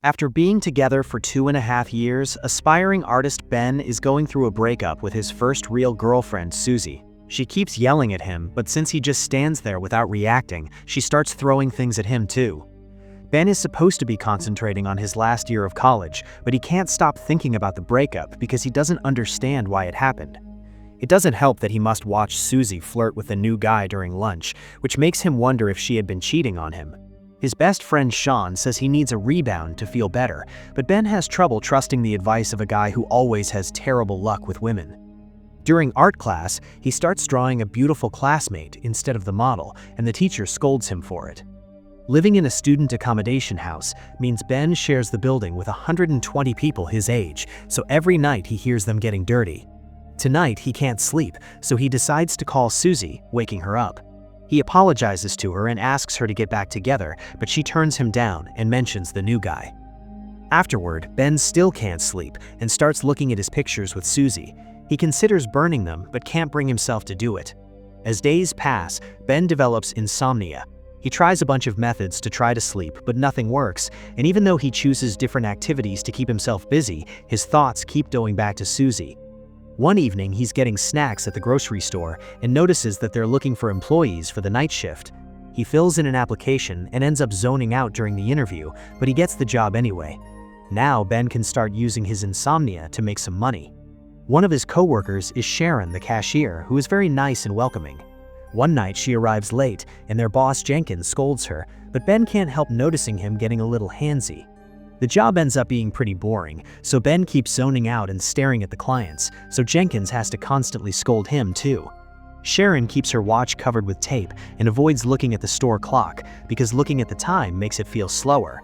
After being together for 2.5 years, aspiring artist Ben is going through a breakup with his first real girlfriend, Susie. She keeps yelling at him, but since he just stands there without reacting, she starts throwing things at him too. Ben is supposed to be concentrating on his last year of college, but he can't stop thinking about the breakup because he doesn't understand why it happened. It doesn't help that he must watch Susie flirt with a new guy during lunch, which makes him wonder if she had been cheating on him. His best friend Sean says he needs a rebound to feel better, but Ben has trouble trusting the advice of a guy who always has terrible luck with women. During art class, he starts drawing a beautiful classmate instead of the model, and the teacher scolds him for it. Living in a student accommodation house means Ben shares the building with 120 people his age, so every night he hears them getting dirty. Tonight he can't sleep, so he decides to call Susie, waking her up. He apologizes to her and asks her to get back together, but she turns him down and mentions the new guy. Afterward, Ben still can't sleep and starts looking at his pictures with Susie. He considers burning them, but can't bring himself to do it. As days pass, Ben develops insomnia. He tries a bunch of methods to try to sleep, but nothing works, and even though he chooses different activities to keep himself busy, his thoughts keep going back to Susie. One evening, he's getting snacks at the grocery store and notices that they're looking for employees for the night shift. He fills in an application and ends up zoning out during the interview, but he gets the job anyway. Now Ben can start using his insomnia to make some money. One of his coworkers is Sharon, the cashier, who is very nice and welcoming. One night she arrives late and their boss Jenkins scolds her, but Ben can't help noticing him getting a little handsy. The job ends up being pretty boring, so Ben keeps zoning out and staring at the clients, so Jenkins has to constantly scold him too. Sharon keeps her watch covered with tape and avoids looking at the store clock because looking at the time makes it feel slower.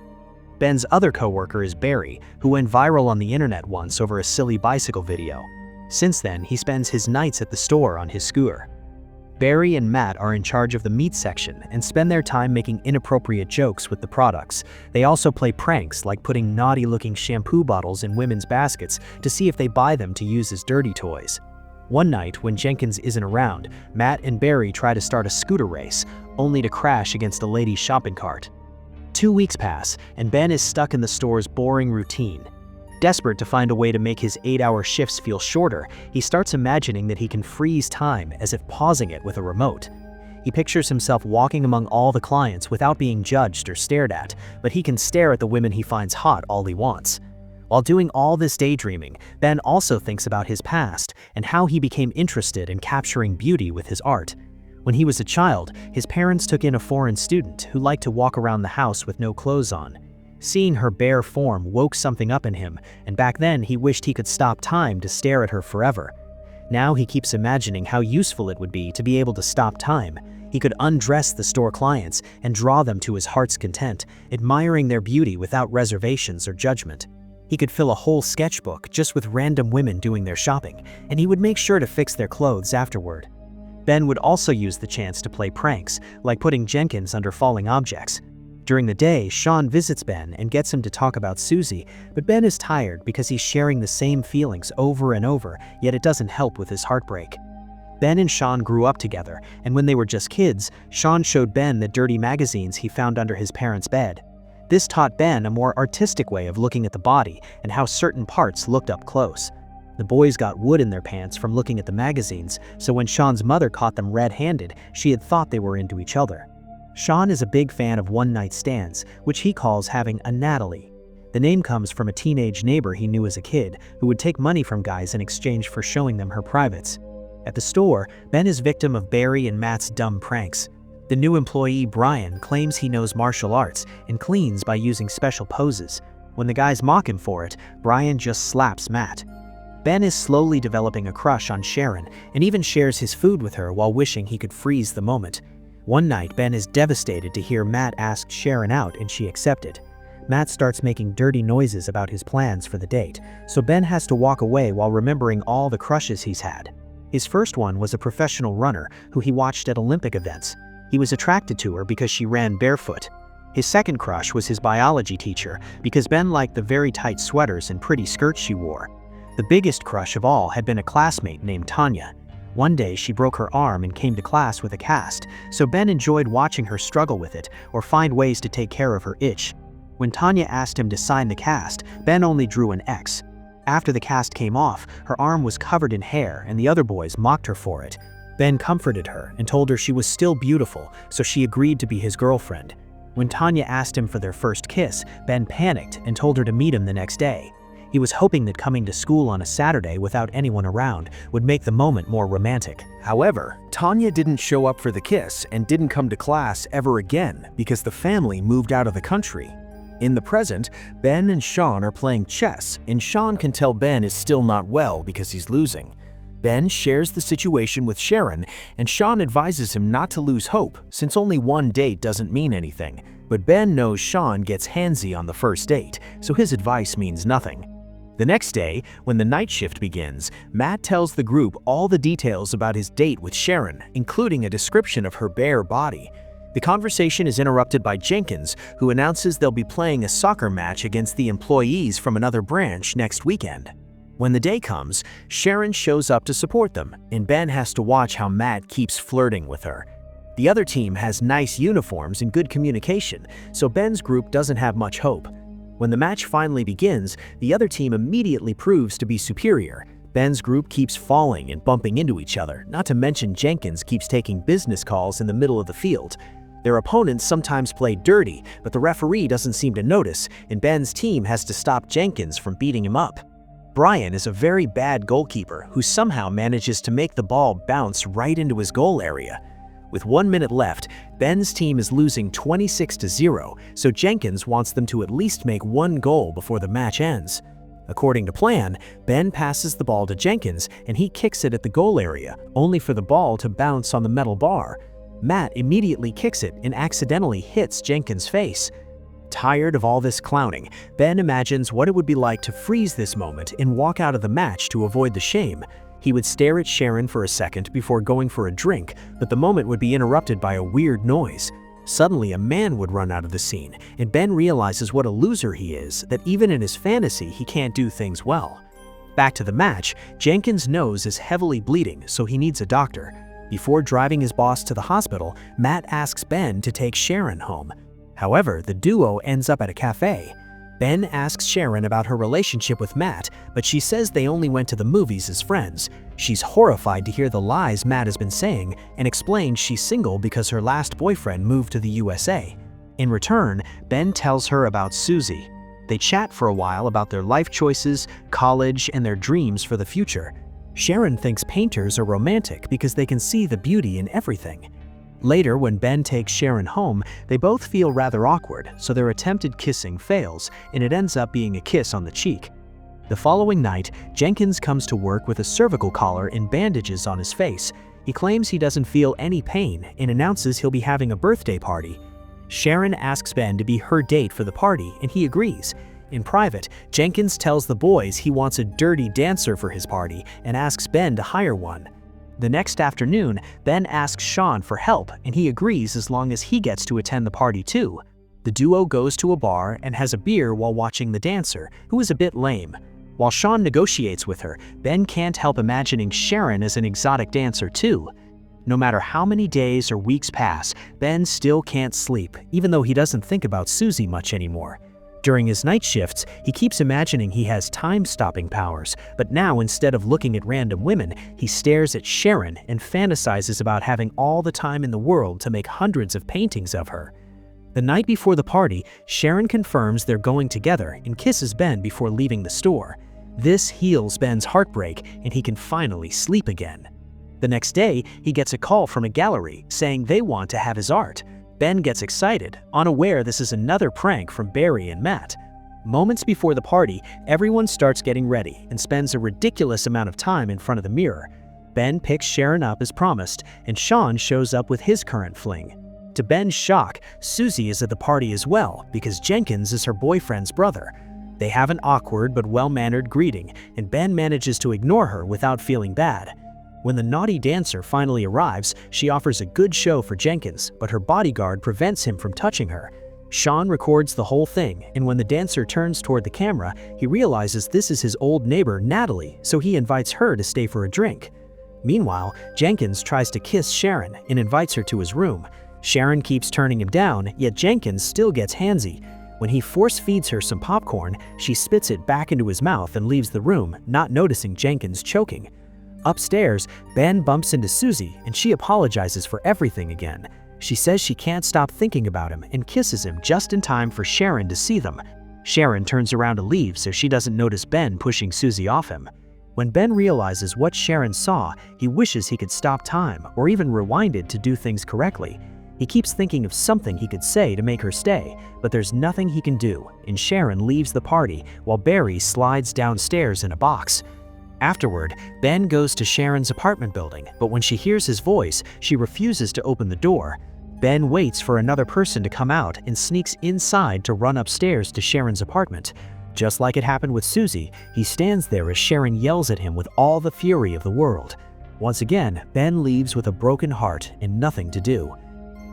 Ben's other coworker is Barry, who went viral on the internet once over a silly bicycle video. Since then, he spends his nights at the store on his scooter. Barry and Matt are in charge of the meat section and spend their time making inappropriate jokes with the products. They also play pranks like putting naughty-looking shampoo bottles in women's baskets to see if they buy them to use as dirty toys. One night, when Jenkins isn't around, Matt and Barry try to start a scooter race, only to crash against a lady's shopping cart. 2 weeks pass, and Ben is stuck in the store's boring routine. Desperate to find a way to make his 8-hour shifts feel shorter, he starts imagining that he can freeze time as if pausing it with a remote. He pictures himself walking among all the clients without being judged or stared at, but he can stare at the women he finds hot all he wants. While doing all this daydreaming, Ben also thinks about his past and how he became interested in capturing beauty with his art. When he was a child, his parents took in a foreign student who liked to walk around the house with no clothes on. Seeing her bare form woke something up in him, and back then he wished he could stop time to stare at her forever. Now he keeps imagining how useful it would be to be able to stop time. He could undress the store clients and draw them to his heart's content, admiring their beauty without reservations or judgment. He could fill a whole sketchbook just with random women doing their shopping, and he would make sure to fix their clothes afterward. Ben would also use the chance to play pranks, like putting Jenkins under falling objects. During the day, Sean visits Ben and gets him to talk about Susie, but Ben is tired because he's sharing the same feelings over and over, yet it doesn't help with his heartbreak. Ben and Sean grew up together, and when they were just kids, Sean showed Ben the dirty magazines he found under his parents' bed. This taught Ben a more artistic way of looking at the body and how certain parts looked up close. The boys got wood in their pants from looking at the magazines, so when Sean's mother caught them red-handed, she had thought they were into each other. Sean is a big fan of one-night stands, which he calls having a Natalie. The name comes from a teenage neighbor he knew as a kid who would take money from guys in exchange for showing them her privates. At the store, Ben is victim of Barry and Matt's dumb pranks. The new employee, Brian, claims he knows martial arts and cleans by using special poses. When the guys mock him for it, Brian just slaps Matt. Ben is slowly developing a crush on Sharon and even shares his food with her while wishing he could freeze the moment. One night, Ben is devastated to hear Matt ask Sharon out and she accepted. Matt starts making dirty noises about his plans for the date, so Ben has to walk away while remembering all the crushes he's had. His first one was a professional runner who he watched at Olympic events. He was attracted to her because she ran barefoot. His second crush was his biology teacher because Ben liked the very tight sweaters and pretty skirts she wore. The biggest crush of all had been a classmate named Tanya. One day she broke her arm and came to class with a cast, so Ben enjoyed watching her struggle with it or find ways to take care of her itch. When Tanya asked him to sign the cast, Ben only drew an X. After the cast came off, her arm was covered in hair and the other boys mocked her for it. Ben comforted her and told her she was still beautiful, so she agreed to be his girlfriend. When Tanya asked him for their first kiss, Ben panicked and told her to meet him the next day. He was hoping that coming to school on a Saturday without anyone around would make the moment more romantic. However, Tanya didn't show up for the kiss and didn't come to class ever again because the family moved out of the country. In the present, Ben and Sean are playing chess, and Sean can tell Ben is still not well because he's losing. Ben shares the situation with Sharon, and Sean advises him not to lose hope since only one date doesn't mean anything. But Ben knows Sean gets handsy on the first date, so his advice means nothing. The next day, when the night shift begins, Matt tells the group all the details about his date with Sharon, including a description of her bare body. The conversation is interrupted by Jenkins, who announces they'll be playing a soccer match against the employees from another branch next weekend. When the day comes, Sharon shows up to support them, and Ben has to watch how Matt keeps flirting with her. The other team has nice uniforms and good communication, so Ben's group doesn't have much hope. When the match finally begins, the other team immediately proves to be superior. Ben's group keeps falling and bumping into each other, not to mention Jenkins keeps taking business calls in the middle of the field. Their opponents sometimes play dirty, but the referee doesn't seem to notice, and Ben's team has to stop Jenkins from beating him up. Brian is a very bad goalkeeper who somehow manages to make the ball bounce right into his goal area. With 1 minute left, Ben's team is losing 26-0, so Jenkins wants them to at least make one goal before the match ends. According to plan, Ben passes the ball to Jenkins and he kicks it at the goal area, only for the ball to bounce on the metal bar. Matt immediately kicks it and accidentally hits Jenkins' face. Tired of all this clowning, Ben imagines what it would be like to freeze this moment and walk out of the match to avoid the shame. He would stare at Sharon for a second before going for a drink, but the moment would be interrupted by a weird noise. Suddenly, a man would run out of the scene, and Ben realizes what a loser he is, that even in his fantasy, he can't do things well. Back to the match, Jenkins' nose is heavily bleeding, so he needs a doctor. Before driving his boss to the hospital, Matt asks Ben to take Sharon home. However, the duo ends up at a cafe. Ben asks Sharon about her relationship with Matt, but she says they only went to the movies as friends. She's horrified to hear the lies Matt has been saying and explains she's single because her last boyfriend moved to the USA. In return, Ben tells her about Susie. They chat for a while about their life choices, college, and their dreams for the future. Sharon thinks painters are romantic because they can see the beauty in everything. Later, when Ben takes Sharon home, they both feel rather awkward, so their attempted kissing fails, and it ends up being a kiss on the cheek. The following night, Jenkins comes to work with a cervical collar and bandages on his face. He claims he doesn't feel any pain and announces he'll be having a birthday party. Sharon asks Ben to be her date for the party, and he agrees. In private, Jenkins tells the boys he wants a dirty dancer for his party and asks Ben to hire one. The next afternoon, Ben asks Sean for help, and he agrees as long as he gets to attend the party too. The duo goes to a bar and has a beer while watching the dancer, who is a bit lame. While Sean negotiates with her, Ben can't help imagining Sharon as an exotic dancer too. No matter how many days or weeks pass, Ben still can't sleep, even though he doesn't think about Susie much anymore. During his night shifts, he keeps imagining he has time-stopping powers, but now instead of looking at random women, he stares at Sharon and fantasizes about having all the time in the world to make hundreds of paintings of her. The night before the party, Sharon confirms they're going together and kisses Ben before leaving the store. This heals Ben's heartbreak and he can finally sleep again. The next day, he gets a call from a gallery saying they want to have his art. Ben gets excited, unaware this is another prank from Barry and Matt. Moments before the party, everyone starts getting ready and spends a ridiculous amount of time in front of the mirror. Ben picks Sharon up as promised, and Sean shows up with his current fling. To Ben's shock, Susie is at the party as well because Jenkins is her boyfriend's brother. They have an awkward but well-mannered greeting, and Ben manages to ignore her without feeling bad. When the naughty dancer finally arrives, she offers a good show for Jenkins, but her bodyguard prevents him from touching her. Sean records the whole thing, and when the dancer turns toward the camera, he realizes this is his old neighbor Natalie, so he invites her to stay for a drink. Meanwhile, Jenkins tries to kiss Sharon and invites her to his room. Sharon keeps turning him down, yet Jenkins still gets handsy. When he force feeds her some popcorn, she spits it back into his mouth and leaves the room, not noticing Jenkins choking. Upstairs, Ben bumps into Susie and she apologizes for everything again. She says she can't stop thinking about him and kisses him just in time for Sharon to see them. Sharon turns around to leave so she doesn't notice Ben pushing Susie off him. When Ben realizes what Sharon saw, he wishes he could stop time or even rewind it to do things correctly. He keeps thinking of something he could say to make her stay, but there's nothing he can do, and Sharon leaves the party while Barry slides downstairs in a box. Afterward, Ben goes to Sharon's apartment building, but when she hears his voice, she refuses to open the door. Ben waits for another person to come out and sneaks inside to run upstairs to Sharon's apartment. Just like it happened with Susie, he stands there as Sharon yells at him with all the fury of the world. Once again, Ben leaves with a broken heart and nothing to do.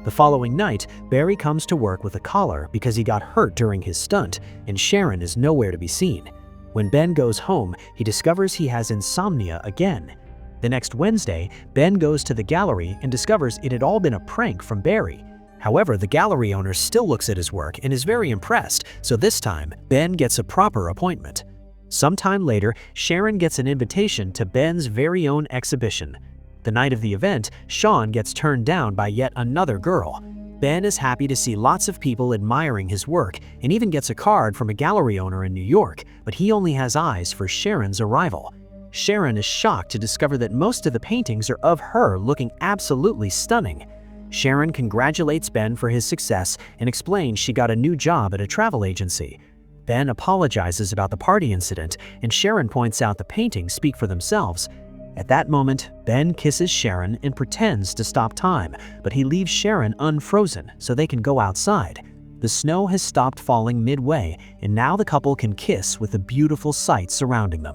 The following night, Barry comes to work with a collar because he got hurt during his stunt, and Sharon is nowhere to be seen. When Ben goes home, he discovers he has insomnia again. The next Wednesday, Ben goes to the gallery and discovers it had all been a prank from Barry. However, the gallery owner still looks at his work and is very impressed, so this time, Ben gets a proper appointment. Sometime later, Sharon gets an invitation to Ben's very own exhibition. The night of the event, Sean gets turned down by yet another girl. Ben is happy to see lots of people admiring his work and even gets a card from a gallery owner in New York, but he only has eyes for Sharon's arrival. Sharon is shocked to discover that most of the paintings are of her looking absolutely stunning. Sharon congratulates Ben for his success and explains she got a new job at a travel agency. Ben apologizes about the party incident, and Sharon points out the paintings speak for themselves. At that moment, Ben kisses Sharon and pretends to stop time, but he leaves Sharon unfrozen so they can go outside. The snow has stopped falling midway, and now the couple can kiss with the beautiful sights surrounding them.